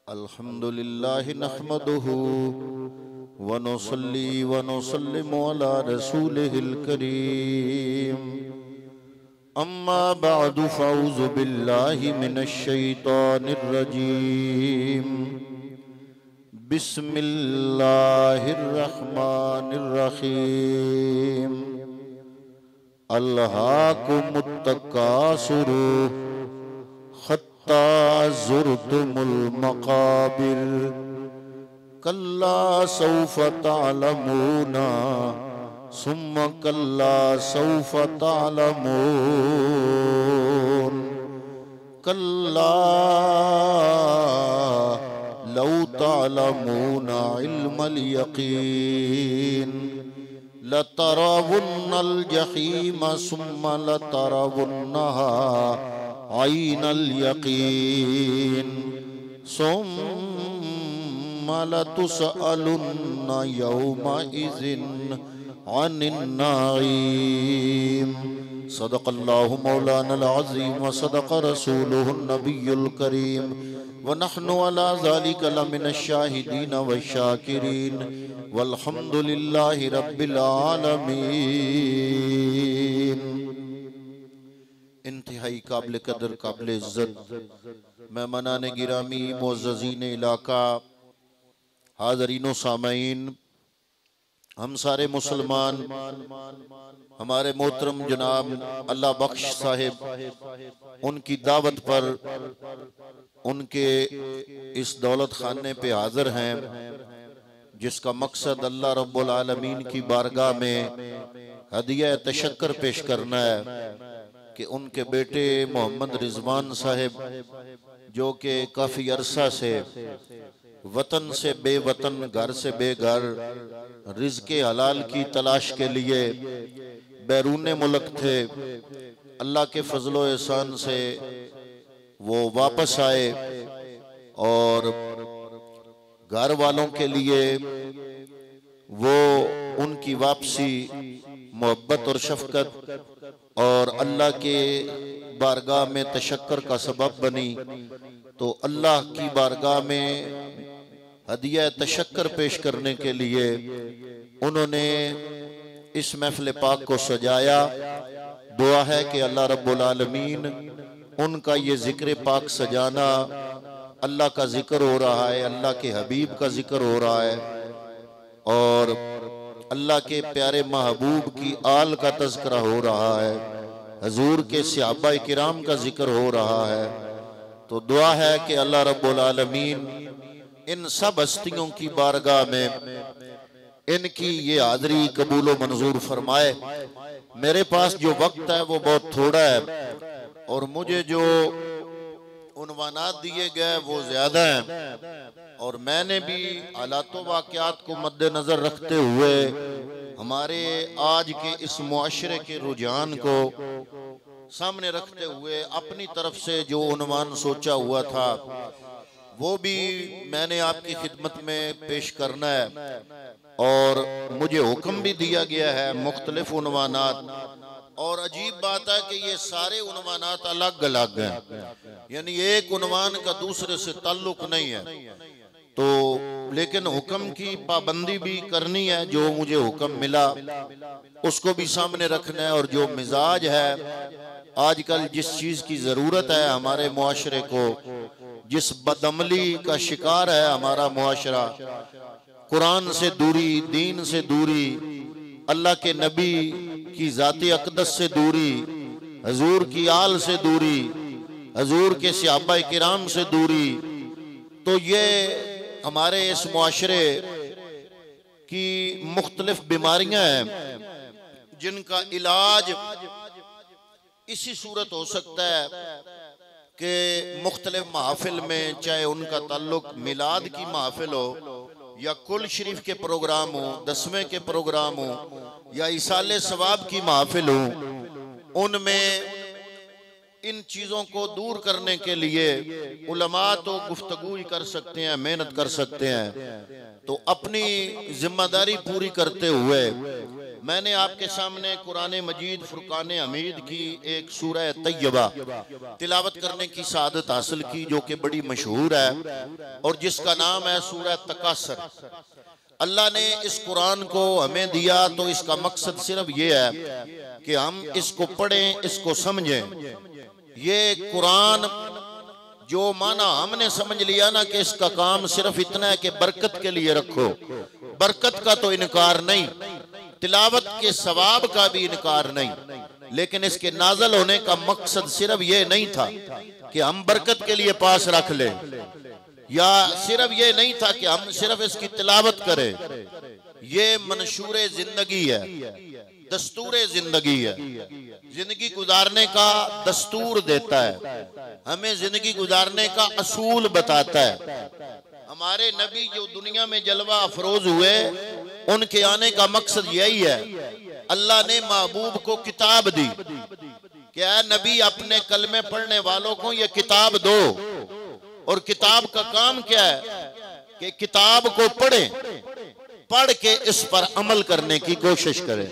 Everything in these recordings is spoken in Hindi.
अल्हम्दुलिल्लाह नहमदुहु व नुसल्ली व नुसल्लिमु अला रसूलिहिल करीम। अम्मा बअदु फ़अऊज़ु बिल्लाहि मिनश शैतानिर रजीम। बिस्मिल्लाहिर रहमानिर रहीम। अल्हाकुमुत तकासुर हत्ता ज़ुरतुमुल मक़ाबिर कल्ला सौफ़ तअलमूना सुम्मा कल्ला सौफ़ तअलमून कल्ला लौ तअलमूना इल्मल यक़ीन लतरवुन्नल जहीम सुम्मा लतरवुन्नहा आइनल यकीन सुम्मा लतुसअलुन्ना यौमइज़िन अनिन नईम। सदक़ल्लाहु मौलानल अज़ीम व सदक़ रसूलुहुन नबियुल करीम व नहनु अला ज़ालिका लमिनश शाहिदीन व शाकिरीन वल्हम्दुलिल्लाहि रब्बिल आलमीन। इंतहाई काबिल कदर काबिल इज्जत मेहमानान गिरामी मुअज़्ज़ज़ीन इलाका हाज़रीन सामईन, हम सारे मुसलमान हमारे मोहतरम जनाब अल्लाह बख्श साहिब उनकी दावत पर उनके इस दौलत खाने पे हाजिर हैं, जिसका मकसद अल्लाह रब्बुल आलमीन की बारगाह में हदिया तशक्कर पेश करना है कि उनके बेटे मोहम्मद रिजवान साहिब जो कि काफ़ी अरसा से वतन से बेवतन, घर से बेघर, रिज़्क़े हलाल की तलाश के लिए बैरून मुल्क थे, अल्लाह के फजलो एहसान से वो वापस आए और घर वालों के लिए वो उनकी वापसी मोहब्बत और शफकत और अल्लाह के बारगाह में तशक्कर का सबब बनी। तो अल्लाह की बारगाह में हदिया तशक्कर पेश करने के लिए उन्होंने इस महफिल पाक को सजाया। दुआ है कि अल्लाह रब्बुल आलमीन उनका ये जिक्र पाक सजाना, अल्लाह का जिक्र हो रहा है, अल्लाह के हबीब का जिक्र हो रहा है और अल्लाह के प्यारे महबूब की आल का तज़किरा हो रहा है, हजूर के सहाबा किराम का जिक्र हो रहा है। तो दुआ है कि अल्लाह रब्बुल आलमीन इन सब हस्तियों की बारगाह में इनकी ये हाज़री कबूल व मंजूर फरमाए। मेरे पास जो वक्त है वो बहुत थोड़ा है और मुझे जो उन्वानात दिए गए वो ज्यादा हैं और मैंने भी हालात वाक़यात को मद्देनजर रखते हुए हमारे आज के इस मुआशरे के रुझान को सामने रखते हुए अपनी तरफ से जो उन्वान सोचा हुआ था वो भी मैंने आपकी खिदमत में पेश करना है और मुझे हुक्म भी दिया गया है मुख्तलिफ उन्वानात। और अजीब बात है कि ये सारे उन्वानात अलग अलग हैं, यानी एक उन्वान का दूसरे से ताल्लुक नहीं है। तो लेकिन हुक्म की पाबंदी भी करनी है, जो मुझे हुक्म मिला उसको भी सामने रखना है। और जो मिजाज है आजकल, जिस चीज की जरूरत है हमारे मुआशरे को, जिस बदअमली का शिकार है हमारा मुआशरा, कुरान से दूरी, दीन से दूरी, अल्लाह के नबी की जाती अक़दस से दूरी, हजूर की आल से दूरी, हजूर के सहाबा किराम से दूरी, तो ये हमारे इस मुआशरे की मुख्तलिफ बीमारियां हैं जिनका इलाज इसी सूरत हो सकता है कि मुख्तलिफ महफिल में, चाहे उनका ताल्लुक मिलाद की महफिल हो या कुल शरीफ के प्रोग्राम हो, दसवें के प्रोग्राम हो या इसाले सवाब की महफिल हो, उनमें इन चीज़ों को दूर करने के लिए उलमा तो गुफ्तगू ही कर सकते हैं, मेहनत कर सकते हैं। तो अपनी जिम्मेदारी पूरी करते हुए मैंने आपके सामने कुरान मजीद फुरकान हमीद की एक सूरह तैयबा तिलावत करने की सादत हासिल की, जो कि बड़ी मशहूर है और जिसका नाम है सूरह तकासर। अल्लाह ने इस कुरान को हमें दिया तो इसका मकसद सिर्फ ये है कि हम इसको पढ़ें, इसको समझें। ये कुरान जो माना हमने समझ लिया ना कि इसका काम सिर्फ इतना है कि बरकत के लिए रखो, बरकत का तो इनकार नहीं, तिलावत के सवाब का भी इनकार नहीं, लेकिन इसके नाजल होने का मकसद सिर्फ ये नहीं था कि हम बरकत के लिए पास रख ले, या सिर्फ ये नहीं था कि हम सिर्फ इसकी तिलावत करें। ये मंशूर जिंदगी है, दस्तूर जिंदगी है, जिंदगी गुजारने का दस्तूर देता है, हमें जिंदगी गुजारने का असूल बताता है। हमारे नबी जो दुनिया में जलवा अफरोज हुए, उनके आने का मकसद यही है। अल्लाह ने महबूब को किताब दी, क्या नबी अपने कलमे पढ़ने वालों को ये किताब दो, और किताब का काम क्या है कि किताब को पढ़े, पढ़ के इस पर अमल करने की कोशिश करें।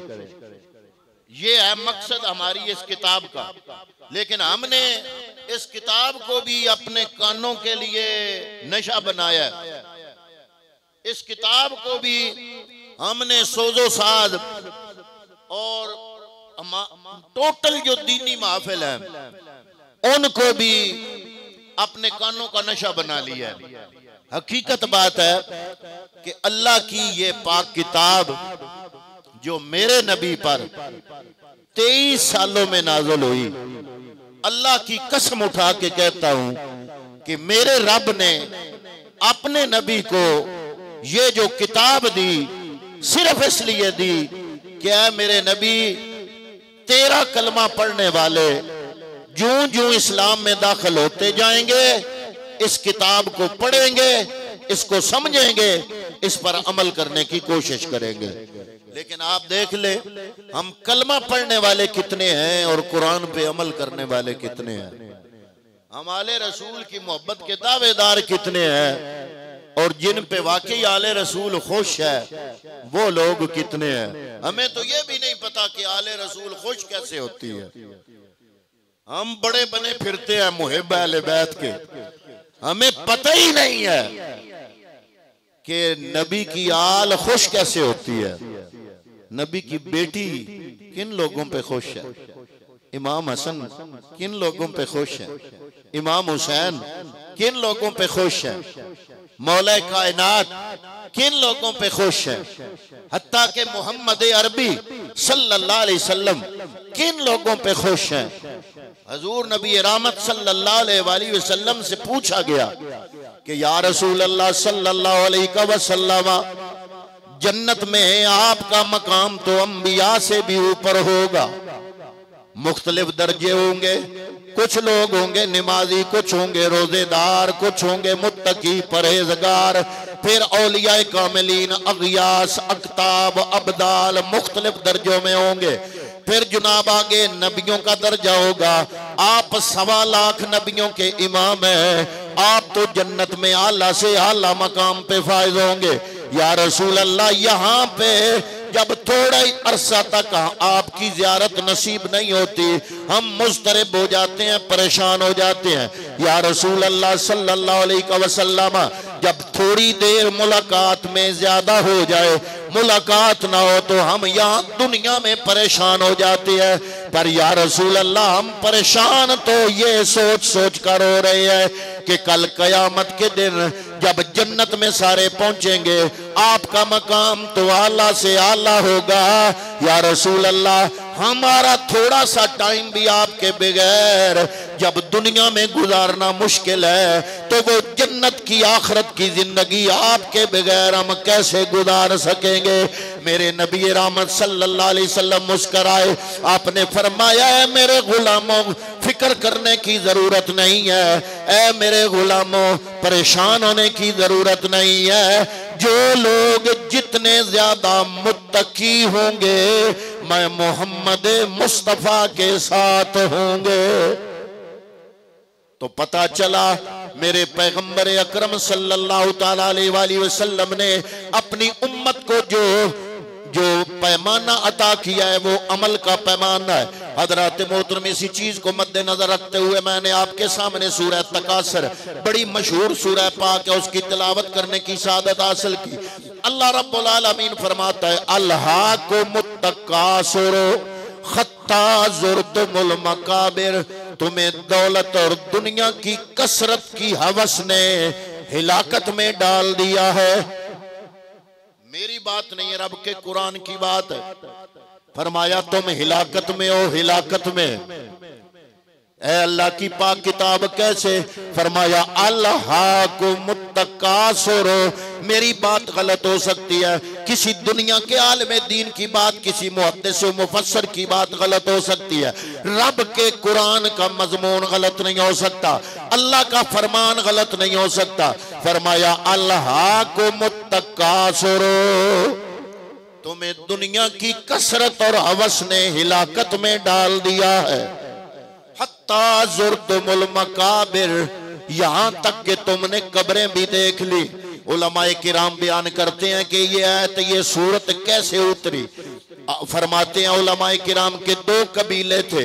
ये है मकसद हमारी इस किताब का। लेकिन हमने इस किताब को भी अपने कानों के लिए नशा बनाया है। इस किताब को भी हमने सोजो साज और टोटल जो दीनी महफिल है उनको भी अपने कानों का नशा बना लिया है। हकीकत बात है कि अल्लाह की ये पाक किताब जो मेरे नबी पर 23 सालों में नाज़िल हुई, अल्लाह की कसम उठा के कहता हूं कि मेरे रब ने अपने नबी को ये जो किताब दी सिर्फ इसलिए दी कि मेरे नबी तेरा कलमा पढ़ने वाले जूं जूं इस्लाम में दाखिल होते जाएंगे, इस किताब को पढ़ेंगे, इसको समझेंगे, इस पर अमल करने की कोशिश करेंगे। लेकिन आप देख ले, हम कलमा पढ़ने वाले कितने हैं और कुरान पे अमल करने वाले कितने हैं। हमारे रसूल की मोहब्बत के दावेदार कितने हैं और जिन पे वाकई आले रसूल खुश है वो लोग कितने हैं। हमें तो ये भी नहीं पता कि आले रसूल खुश कैसे होती है। हम बड़े बने फिरते हैं मुहिब अहले बैत के, हमें पता ही नहीं है कि नबी की आल खुश कैसे होती है। नबी की बेटी किन लोगों पे खुश है, इमाम हसन किन लोगों पे खुश है, इमाम हुसैन किन लोगों पे खुश है, मौला कायनात किन लोगों पे खुश है, हत्ता के मोहम्मद अरबी सल्लल्लाहु अलैहि वसल्लम किन लोगों पे खुश है। हजूर नबी रहमत सल्लल्लाहु अलैहि वसल्लम से पूछा गया कि या रसूल अल्लाह सल्लल्लाहु अलैहि वसल्लम, जन्नत में आपका मकाम तो अंबिया से भी ऊपर होगा, मुख्तलिफ दर्जे होंगे, कुछ लोग होंगे नमाजी, कुछ होंगे रोजेदार, कुछ होंगे मुत्तकी परहेजगार, फिर औलिया कामिलीन, अगियास, अक्ताब, अब्दाल मुख्तलिफ दर्जों में होंगे। फिर जुनाब आगे नबियों का दर्जा होगा, आप 1.25 लाख नबियों के इमाम हैं, आप तो जन्नत में आला से आला मकाम पे फायज होंगे। या रसूल अल्लाह, यहाँ पे जब थोड़ा ही अरसा तक आपकी ज़ियारत नसीब नहीं होती, हम मुस्तरब हो जाते हैं, परेशान हो जाते हैं। या रसूल अल्लाह सल्लल्लाहु अलैहि वसल्लम, जब थोड़ी देर मुलाकात में ज्यादा हो जाए, मुलाकात ना हो तो हम यहाँ दुनिया में परेशान हो जाते हैं। पर या रसूल अल्लाह, हम परेशान तो ये सोच सोच कर हो रहे हैं कि कल कयामत के दिन जब जन्नत में सारे पहुंचेंगे, आपका मकाम तो आला से आला होगा। या रसूल अल्लाह, हमारा थोड़ा सा टाइम भी आपके बगैर जब दुनिया में गुजारना मुश्किल है, तो वो जन्नत की आखिरत की जिंदगी आपके बगैर हम कैसे गुजार सकेंगे। मेरे नबी रहमत सल्लल्लाहु अलैहि वसल्लम मुस्कुराए, आपने फरमाया है मेरे गुलामों, फिक्र करने की जरूरत नहीं है, ऐ मेरे गुलामों परेशान होने की जरूरत नहीं है। जो लोग जितने ज्यादा मुत्तकी होंगे, मैं मोहम्मद मुस्तफा के साथ होंगे। तो पता चला मेरे पैगंबर अकरम सल्लल्लाहु ताला अलैहि वसल्लम ने अपनी उम्मत को जो पैमाना अता किया है वो अमल का पैमाना है। हजरत मोहतरम इसी चीज को मद्देनजर रखते हुए मैंने आपके सामने सूरह तकासुर, बड़ी मशहूर सूरह पाक है, उसकी तिलावत करने की सादत हासिल की। अल्लाह रब्बुल आलमीन फरमाता है अल्हाकुमुत तकासुर हत्ता ज़ुरतुमुल मकाबिर, तुम्हें दौलत और दुनिया की कसरत की हवस ने हिलाकत में डाल दिया है। मेरी बात नहीं है, रब के कुरान की बात है। फरमाया तुम हिलाकत में हो, हिलाकत में। ऐ अल्लाह की पाक किताब कैसे? फरमाया अल्हाकुमुत तकासुर। मेरी बात गलत हो सकती है, किसी दुनिया के आलिम दीन की बात, किसी मुहद्दिस मुफस्सिर की बात गलत हो सकती है, रब के कुरान का मजमून गलत नहीं हो सकता, अल्लाह का फरमान गलत नहीं हो सकता। फरमाया अल्हाकुमुत तकासुर, तुम्हें दुनिया की कसरत और हवस ने हिलाकत में डाल दिया है। हत्ता ज़ुरतुमुल मकाबिर, यहां तक कि तुमने कब्रें भी देख ली। उलमाए किराम बयान करते हैं कि ये आयत, ये सूरत कैसे उतरी। फरमाते हैं उलमाए किराम के दो कबीले थे,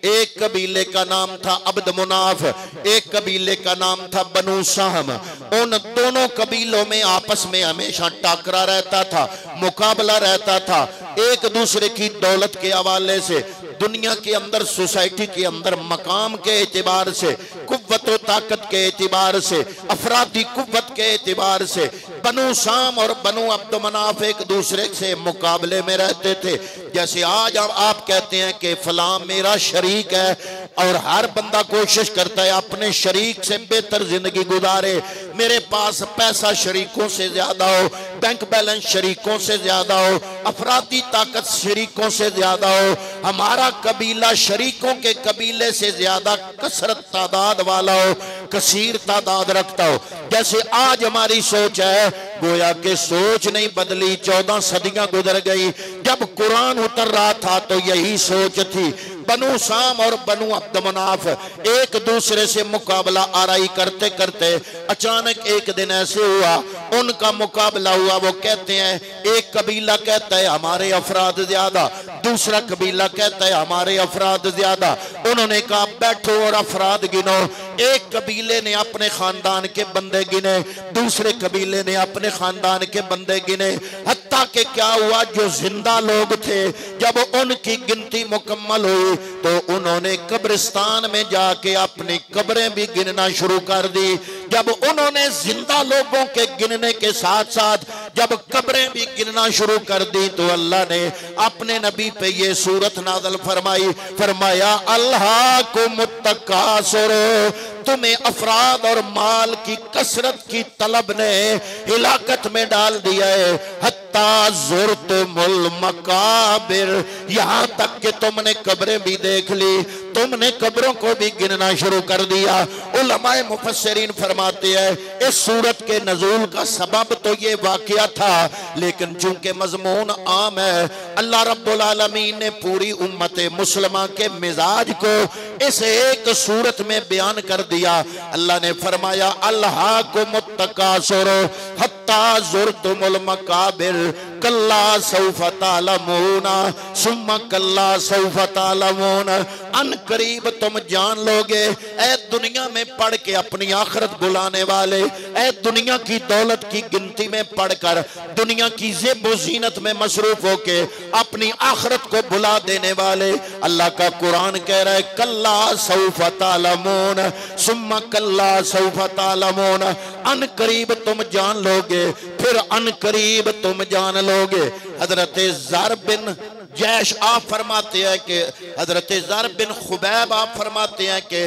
एक कबीले का नाम था अब्द मुनाफ, एक कबीले का नाम था बनु सहम। उन दोनों कबीलों में आपस में हमेशा टाकरा रहता था, मुकाबला रहता था, एक दूसरे की दौलत के हवाले से, दुनिया के अंदर, सोसाइटी के अंदर मकाम के एतबार से, कुव्वत और ताकत के एतबार से, अफरादी कुव्वत के एतबार से बनु शाम और बनु अब्द मनाफ एक दूसरे से मुकाबले में रहते थे। जैसे आज आप कहते हैं कि फलां मेरा शरीक है, और हर बंदा कोशिश करता है अपने शरीक से बेहतर जिंदगी गुजारे, मेरे पास पैसा शरीकों से ज्यादा हो, बैंक बैलेंस शरीकों से ज्यादा हो, अफरादी ताकत शरीकों से ज्यादा हो, हमारा कबीला शरीकों के कबीले से ज्यादा कसरत तादाद वाला हो, कसीर तादाद रखता हो। जैसे आज हमारी सोच है, गोया के सोच नहीं बदली, 14 सदियां गुजर गई। जब कुरान उतर रहा था तो यही सोच थी। बनु शाम और बनु अब्द मनाफ एक दूसरे से मुकाबला आराई करते करते अचानक एक दिन ऐसे हुआ, उनका मुकाबला हुआ। वो कहते हैं, एक कबीला कहता है हमारे अफराद ज्यादा, दूसरा कबीला कहता है हमारे अफराद ज्यादा। उन्होंने कहा बैठो और अफराद गिनो। एक कबीले ने अपने खानदान के बंदे गिने, दूसरे कबीले ने अपने खानदान के बंदे गिने। हत्ता के क्या हुआ, जो जिंदा लोग थे जब उनकी गिनती मुकम्मल हुई तो उन्होंने कब्रिस्तान में जाके अपनी कब्रें भी गिनना शुरू कर दी। जब उन्होंने जिंदा लोगों के गिनने के साथ साथ जब कब्रें भी गिनना शुरू कर दी तो अल्लाह ने अपने नबी पे ये सूरत नाज़िल फरमाई। फरमाया अल्हाकुमुत तकासुर, तुम्हें अफराद और माल की कसरत की तलब ने हिलाकत में डाल दिया है। हत्ता ज़ुरतुमुल मकाबिर, यहाँ तक कि तुमने कब्रें भी देख ली, तुमने कब्रों को भी गिनना शुरू कर दिया। उलमाए मुफस्सिरीन फरमाते हैं इस सूरत के नज़ूल का सबब तो ये वाक़या था, लेकिन चूंकि मज़मून आम है, अल्लाह रब्बुल आलमीन ने पूरी उम्मत मुस्लिमा के मिजाज को इस एक सूरत में बयान कर दिया। अल्लाह ने फरमाया अल्हाकुमुत तकासुर हत्ता ज़ुरतुमुल मकाबिर कल्ला सौफा तालमूना सुम्मा कल्ला सौफा तालमून, अन करीब तुम जान लोगे। ऐ दुनिया में पढ़ के अपनी आखिरत बुलाने वाले, ऐ दुनिया की दौलत की गिनती में पढ़कर दुनिया की ज़ेब ज़ीनत में मसरूफ होके अपनी आखिरत को भुला देने वाले, अल्लाह का कुरान कह रहा है कल्ला सौफा तालमून सुम्मा कल्ला सौफा तालमून, अन करीब तुम जान लोगे, फिर अन करीब तुम जान लोगे। हजरत ज़र बिन जैश आप फरमाते हैं कि हजरत ज़र बिन खुबैब आप फरमाते हैं कि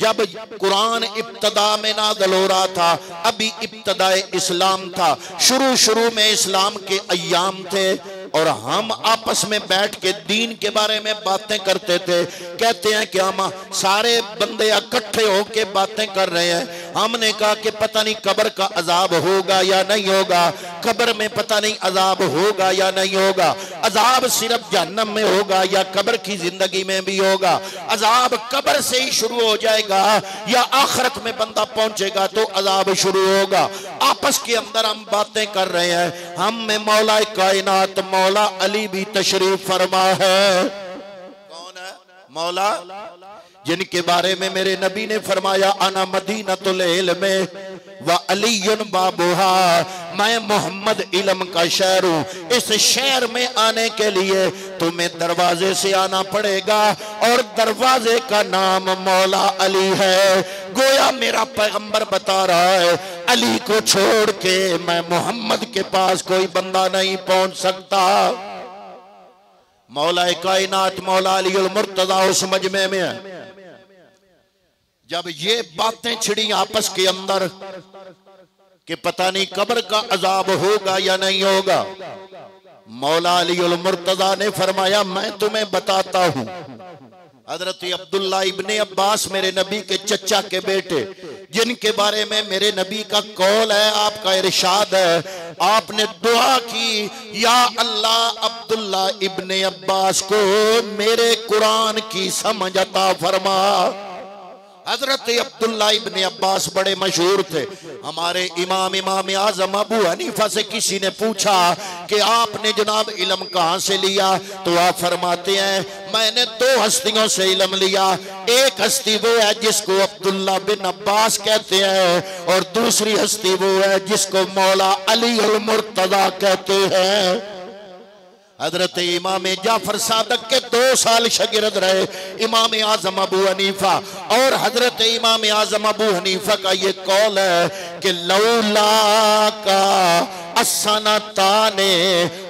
जब कुरान इब्तदा में नाज़िल हो रहा था, अभी इब्तदाए इस्लाम था, शुरू में इस्लाम के अय्याम थे, और हम आपस में बैठ के दीन के बारे में बातें करते थे। कहते हैं कि हम सारे बंदे इकट्ठे होके बातें कर रहे हैं, हमने कहा कि पता नहीं कब्र का अजाब होगा या नहीं होगा, कब्र में पता नहीं अजाब होगा या नहीं होगा, अजाब सिर्फ जहन्नम में होगा या कब्र की जिंदगी में भी होगा, अजाब कब्र से ही शुरू हो जाएगा या आखिरत में बंदा पहुंचेगा तो अजाब शुरू होगा। आपस के अंदर हम बातें कर रहे हैं, हम में मौला कायनात मौला अली भी तशरीफ फरमा है। कौन है मौला? जिनके बारे में मेरे नबी ने फरमाया अना मदीनतुल इल्म व अलीयुन बाबुहा, मैं मोहम्मद इल्म का शहर हूँ। इस शहर में आने के लिए तुम्हें दरवाजे से आना पड़ेगा और दरवाजे का नाम मौला अली है। गोया मेरा पैगंबर बता रहा है अली को छोड़ के मैं मोहम्मद के पास कोई बंदा नहीं पहुंच सकता। मौला कायनात मौला अलीउल मुर्तजा उस मजमे में है। जब ये बातें छिड़ी आपस के अंदर कि पता नहीं कब्र का अजाब होगा या नहीं होगा, मौला अलीउल मुर्तजा ने फरमाया मैं तुम्हें बताता हूं। हजरत अब्दुल्ला इब्ने अब्बास मेरे नबी के चचा के बेटे, जिनके बारे में मेरे नबी का कौल है, आपका इरशाद है, आपने दुआ की या अल्लाह अब्दुल्ला इब्ने अब्बास को मेरे कुरान की समझ अता फरमा। हजरत अब्दुल्ला इब्ने अब्बास बड़े मशहूर थे। हमारे इमाम आजम अबू हनीफा से किसी ने पूछा कि आपने जनाब इल्म कहाँ से लिया, तो आप फरमाते हैं मैंने दो हस्तियों से इल्म लिया। एक हस्ती वो है जिसको अब्दुल्ला बिन अब्बास कहते हैं और दूसरी हस्ती वो है जिसको मौला अली अल मुर्तजा कहते हैं। हजरत इमाम जाफर सादक के 2 साल शागिर्द रहे इमाम आजम अबू हनीफा, और हजरत इमाम आजम अबू हनीफा का ये कौल है कि लौला का असनता ने,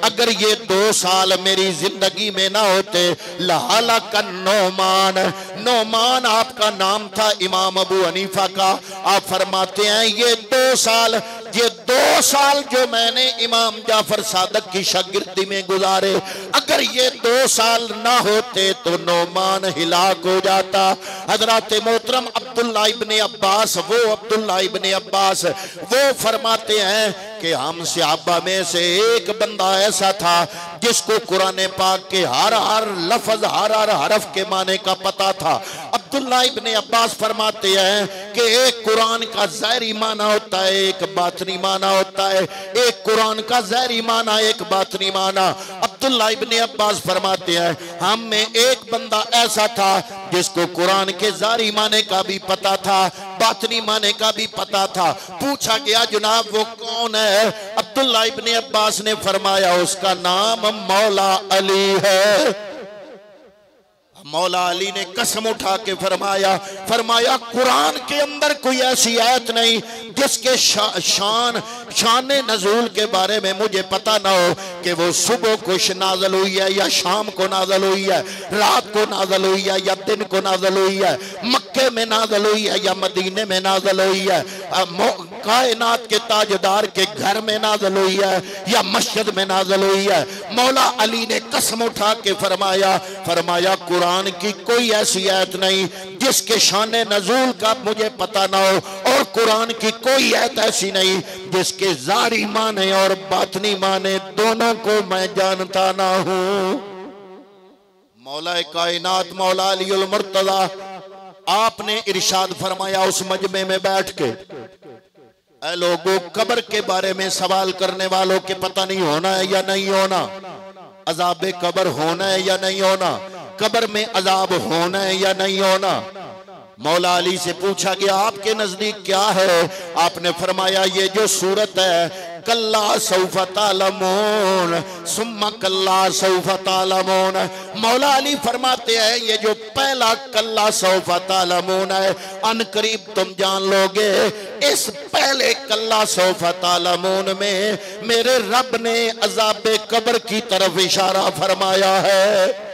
अगर ये 2 साल मेरी जिंदगी में ना होते, लहाला का नौमान, नौमान आपका नाम था इमाम अबू हनीफा का। आप फरमाते हैं ये 2 साल जो मैंने इमाम जाफर सादक की शागिर्दी में गुजारे, अगर ये 2 साल ना होते तो नौमान हिलाक हो जाता। हजरत मोहतरम अब्दुल्ला इब्ने अब्बास, वो अब्दुल्ला इब्ने अब्बास वो फरमाते हैं कि हम सहाबा में से एक बंदा ऐसा था जिसको कुरान पाक के हर लफ्ज हर हरफ के माने का पता था। अब्दुल्ला इब्ने अब्बास फरमाते हैं कि एक कुरान का ज़ाहिरी माना होता है, एक बातनी माना होता है, एक कुरान का ज़ाहिरी माना, एक बातनी माना। अब्दुल्ला इब्ने अब्बास फरमाते हैं हम में एक बंदा ऐसा था जिसको कुरान के ज़ाहिरी माने का भी पता था, बातनी माने का भी पता था। पूछा गया जनाब वो कौन है? अब्दुल्ला इब्ने अब्बास ने फरमाया उसका नाम मौला अली है। मौला अली ने कसम उठा के फरमाया कुरान के अंदर कोई ऐसी आयत नहीं जिसके शान नज़ूल के बारे में मुझे पता ना हो कि वो सुबह को नाज़िल हुई है या शाम को नाज़िल हुई है, रात को नाज़िल हुई है या दिन को नाज़िल हुई है, मक्के में नाज़िल हुई है या मदीने में नाज़िल हुई है, कायनात के ताजदार के घर में नाज़िल हुई है या मस्जिद में नाज़िल हुई है। मौला अली ने कसम उठा के फरमाया कुरान की कोई ऐसी आयत नहीं जिसके शान नज़ूल का मुझे पता ना हो, और कुरान की कोई आयत ऐसी नहीं जिसके ज़ाहिरी माने और बातनी माने दोनों को मैं जानता ना हूं। मौला कायनात मौला अलीउल मुर्तजा आपने इरशाद फरमाया उस मजमे में बैठ के, ऐ लोगों कब्र के बारे में सवाल करने वालों के पता नहीं होना है या नहीं होना, अज़ाब कब्र होना है या नहीं होना, कब्र में अजाब होना है या नहीं होना। मौला अली से पूछा गया आपके नजदीक क्या है? आपने फरमाया ये जो सूरत है कल्ला सौफ तालमून सुम्मा कल्ला सौफ तालमून। मौला अली फरमाते हैं ये जो पहला कल्ला सौफ तालमून है अनकरीब तुम जान लोगे। इस पहले कल्ला सौफ तालमून में मेरे रब ने अज़ाबे कब्र की तरफ इशारा फरमाया है।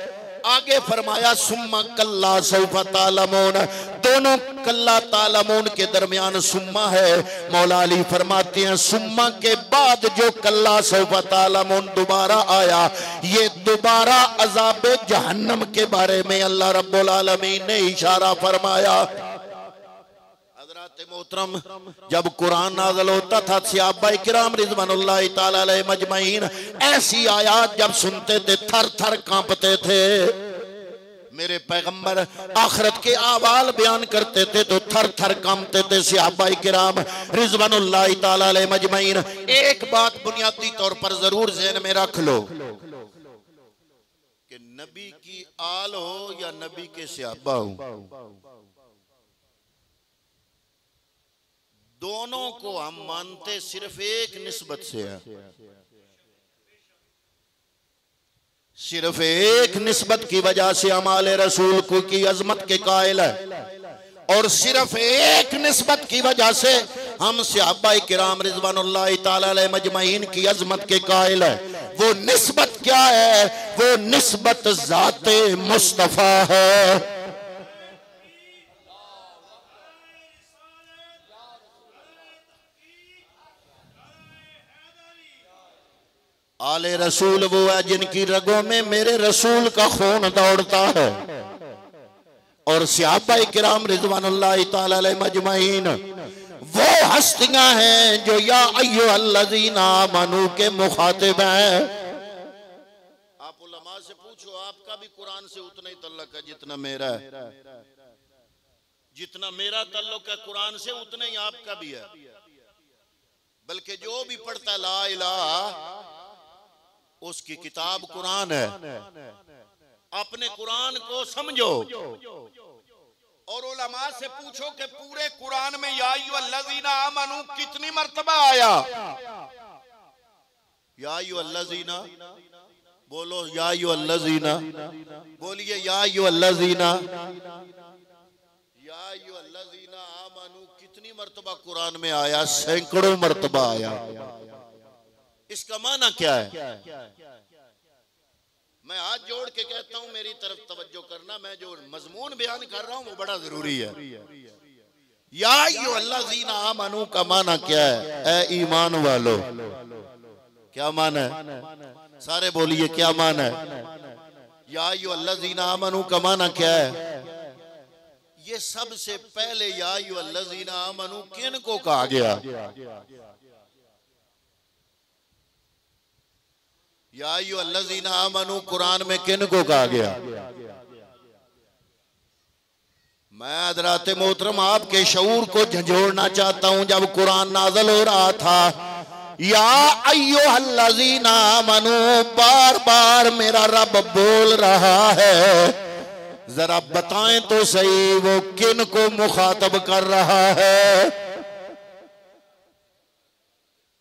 आगे फरमाया सुम्मा कल्ला सौफ तालमून, दोनों कल्ला तालमून के दरमियान सुम्मा है। मौला अली फरमाते हैं सुम्मा के बाद जो कल्ला सौफ तालमून दोबारा आया, ये दोबारा अज़ाबे जहन्नम के बारे में अल्लाह रब्बुल आलमीन ने इशारा फरमाया। हज़रात मोहतरम, जब कुरान नाज़िल होता था सहाबाए किराम रिज़वानुल्लाहि ताला अलैहिम अजमईन ऐसी आयात जब सुनते थे थर थर कांपते थे। मेरे पैगंबर आखिरत के अहवाल बयान करते थे तो थर थर कांपते थे सहाबाए किराम रिज़वानुल्लाहि ताला अलैहिम अजमईन। एक बात बुनियादी तौर पर जरूर ज़हन में रख लो कि नबी की आल हो या नबी के सहाबा हो, दोनों को हम मानते सिर्फ एक निस्बत से है, सिर्फ एक निस्बत की वजह से हमारे रसूल को की अजमत के कायल है, और सिर्फ एक निस्बत की वजह से हम सहाबाए किराम रिज़वानुल्लाहि ताला अलैहिम अजमईन की अजमत के कायल है। वो निस्बत क्या है? वो निस्बत ज़ाते मुस्तफा है। आले रसूल वो है जिनकी रगों में मेरे रसूल का खून दौड़ता है, और सहाबाए किराम रिज़वानुल्लाहि ताला अलैहिम अजमईन वो हस्तियां हैं जो या अय्युहल्लज़ीना आमनू के मुखातिब हैं। आप उलमा से पूछो, आपका भी कुरान से उतना ही तल्लुक है जितना मेरा है, जितना मेरा तल्लुक है कुरान से उतना ही आपका भी है। बल्कि जो भी पढ़ता ला इलाहा उसकी किताब कुरान है। अपने कुरान को समझो और उलमा से पूछो कि पूरे कुरान में या अय्युहल्लज़ीना आमनू कितनी मर्तबा आया? या अय्युहल्लज़ीना बोलो, या अय्युहल्लज़ीना बोलिए, या अय्युहल्लज़ीना, या अय्युहल्लज़ीना आमनू कितनी मर्तबा कुरान में आया? सैकड़ों मर्तबा आया। इसका माना क्या है? मैं हाथ जोड़ के कहता हूं मेरी तरफ तवज्जो करना, मैं जो मजमून बयान कर रहा हूं वो बड़ा जरूरी है। या अय्युहल्लज़ीना आमनू का माना क्या है? ए ईमान वालो। क्या माना है? सारे बोलिए क्या माना है? या अय्युहल्लज़ीना आमनू का माना क्या है? ये सबसे पहले या अय्युहल्लज़ीना आमनू किन को कहा गया? या अय्युहल्लज़ीना आमनू कुरान में किन को कहा गया? मैं हज़रात मोहतरम आपके शऊर को झंझोड़ना चाहता हूं। जब कुरान नाज़िल हो रहा था या अय्युहल्लज़ीना आमनू बार बार मेरा रब बोल रहा है, जरा बताएं तो सही वो किन को मुखातब कर रहा है?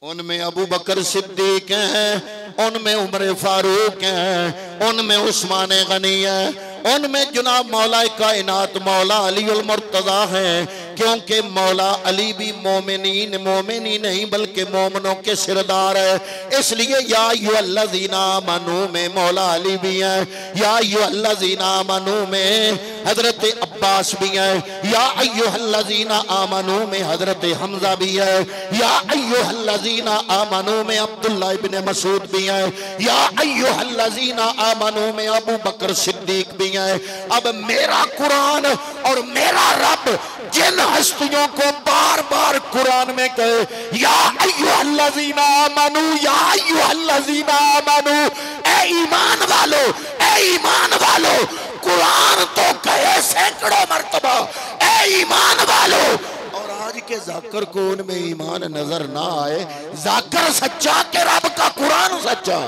उनमें अबू बकर सिद्दीक हैं, उनमें उमर फारूक हैं, उनमें उस्मान गनी है, उनमें जुनाब मौला कायनात मौला अली उल मुर्तज़ा हैं। क्योंकि मौला अली भी मोमिनी नहीं बल्कि मोमिनों के सिरदार है, इसलिए या अय्युहल्लज़ीना आमनू में मौला अली भी हैं, या अय्युहल्लज़ीना आमनू में हजरत अब्बास भी हैं, या अय्युहल्लज़ीना आमनू में हजरत हमजा भी है, या अय्युहल्लज़ीना आमनू में अब्दुल्लाह इब्न मसूद भी हैं, या अय्युहल्लज़ीना आमनू में अबू बकर सिद्दीक भी हैं। अब मेरा कुरान और मेरा रब जिन हस्तियों को बार बार कुरान में कहे या अय्युहल्लज़ीना आमनू, या अय्युहल्लज़ीना आमनू, ए ईमान वालो, ए ईमान वालो, कुरान तो कहे सैकड़ों मर्तबा ए ईमान वालो। और आज के जाकर को उनमें ईमान नजर ना आए। जाकर सच्चा के रब का कुरान सच्चा।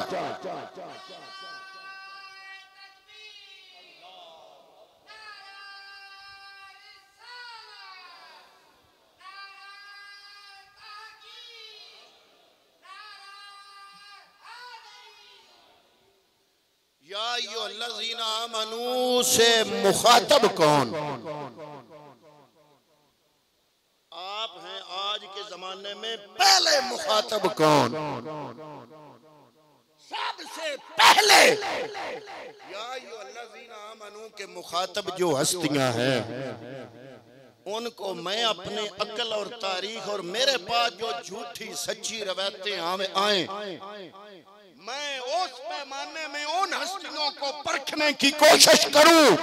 या अय्युहल्लज़ीना आमनू से मुखातब कौन? आप हैं आज के जमाने में पहले मुखातब कौन? सबसे पहले या अय्युहल्लज़ीना आमनू के मुखातब जो हस्तियां हैं उनको मैं अपने अक्ल और तारीख और मेरे पास जो झूठी सच्ची रवायतें आए मैं उस पैमाने में उन हस्तियों को परखने की कोशिश करूं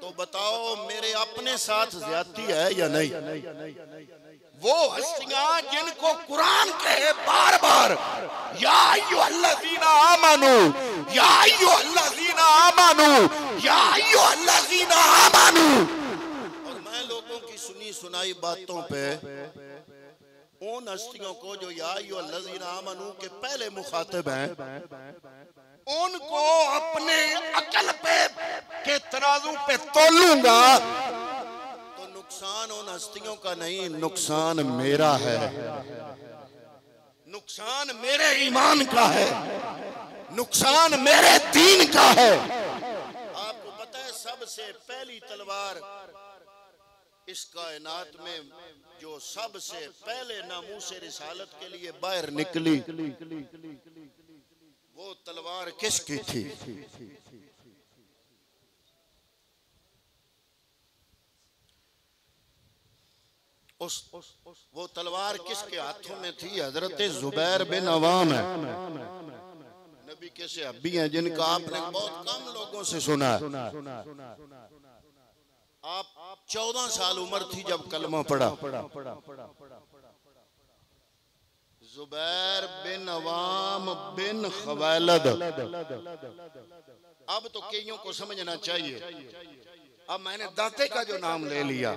तो तो बताओ मेरे अपने साथ ज्यादती है या नहीं? वो हस्तियां जिनको कुरान कहे बार बार या अय्युहल्लज़ीना आमनू, या अय्युहल्लज़ीना आमनू, या अय्युहल्लज़ीना आमनू, और मैं लोगों की सुनी सुनाई बातों पे उन हस्तियों को जो या अय्युहल्लज़ीना आमनू के पहले मुखातिब हैं, उनको अपने अकल पे के तराजू पे तोलूंगा तो नुकसान उन हस्तियों का नहीं, नुकसान मेरा है, नुकसान मेरे ईमान का है, नुकसान मेरे दीन का है। आपको पता है सबसे पहली तलवार इस कायनात में जो सबसे पहले नामूसे रिसालत के लिए बाहर निकली, वो तलवार किसकी थी? वो तलवार किसके हाथों में थी? हजरत जुबैर बिन अवाम है, नबी के सहाबी हैं जिनका आपने बहुत कम लोगों से सुना है। आप 14 साल उम्र थी जब कलमा पढ़ा। जुबैर बिन अवाम बिन खवालद। अब तो कईयों को समझना चाहिए, अब मैंने दाते का जो नाम ले लिया,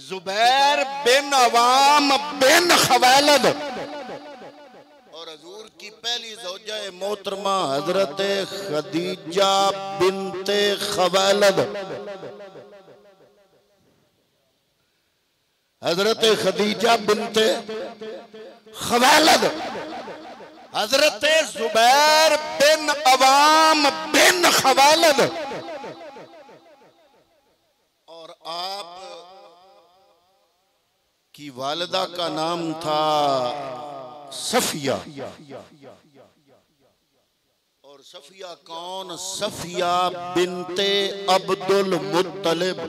जुबैर बिन अवाम बिन खवालद, और हजूर की पहली ज़ौजा मोहतरमा हजरत खदीजा बिनते खवालद। हजरत खदीजा बिनते खवालद, हजरत जुबैर बिन अवाम बिन खवालद। और आप की वालिदा का नाम था सफिया। और सफिया कौन? सफिया बिनते अब्दुल मुत्तलिब।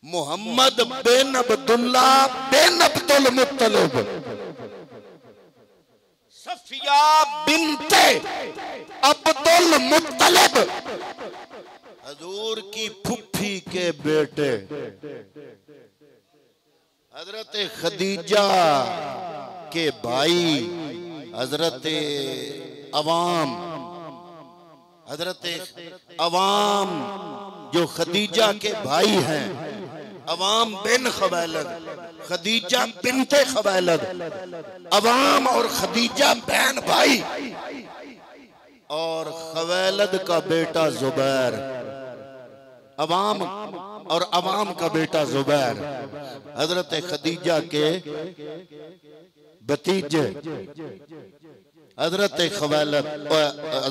मोहम्मद बिन अब्दुल्ला बिन अब्दुल मुत्तलिब, सफिया बिनते अब्दुल मुत्तलिब, हजूर की फुफ्फी के बेटे हजरत खदीजा के भाई हजरत अवाम। हजरत अवाम जो खदीजा के भाई हैं, अवाम बिन खवालद, खदीजा बिनते खवालद, अवाम और खदीजा बहन भाई, और खवालद का बेटा जुबैर, अवाम और अवाम का बेटा जुबैर, हजरत खदीजा के भतीजे हजरत खवालद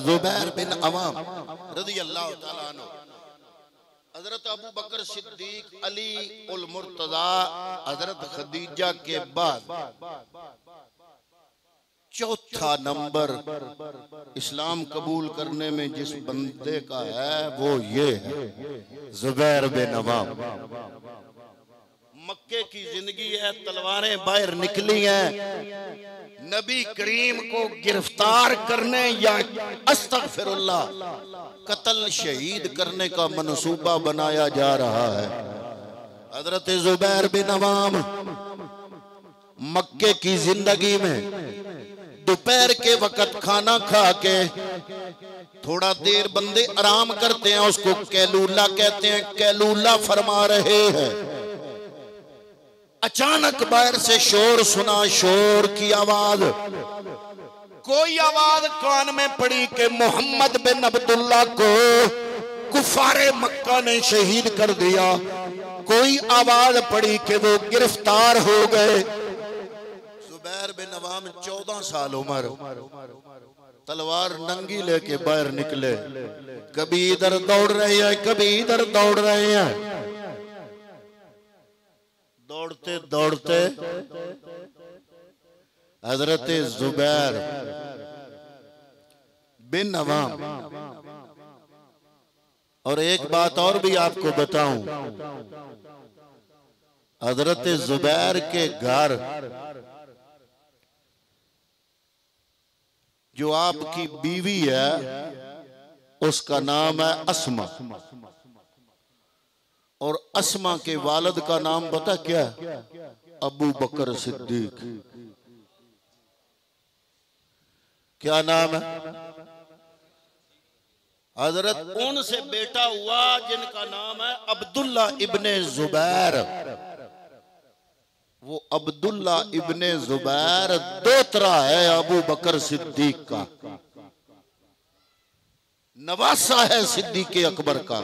जुबैर बिन अवाम रज़ी अल्लाह तआला अन्हु। हजरत अबू बकर सिद्दीक अली उल मुर्तजा हजरत खदीजा के बाद चौथा नंबर इस्लाम कबूल करने में जिस बंदे का है वो ये है, जुबैर बिन अवाम। मक्के की जिंदगी है, तलवारें बाहर निकली हैं, नबी करीम को गिरफ्तार करने या अस्तगफिरुल्लाह कत्ल शहीद करने का मनसूबा बनाया जा रहा है। हजरत जुबैर बिन अवाम मक्के की जिंदगी में दोपहर के वक्त खाना खा के थोड़ा देर बंदे आराम करते हैं, उसको कैलूला कहते हैं, कैलूला फरमा रहे हैं। अचानक बाहर से शोर सुना, शोर की आवाज, कोई आवाज कान में पड़ी कि मोहम्मद बिन अब्दुल्ला को कुफारे मक्का ने शहीद कर दिया। कोई आवाज पड़ी कि वो गिरफ्तार हो गए। जुबैर बिन अवाम 14 साल उम्र, तलवार नंगी लेके बाहर निकले, कभी इधर दौड़ रहे हैं, कभी इधर दौड़ रहे हैं। दौड़ते दौड़ते हजरत जुबैर बिन अवाम, और एक बात और भी आपको बताऊं, हजरत जुबैर के घर जो आपकी बीवी है उसका नाम है अस्मा। और अस्मा के वालिद का नाम पता क्या? अबू बकर सिद्दीक। क्या नाम है? हजरत उनसे बेटा हुआ जिनका नाम है अब्दुल्ला इब्ने जुबैर। वो अब्दुल्ला इब्ने जुबैर दोतरा है अबू बकर सिद्दीक का, नवासा है सिद्दीक अकबर का।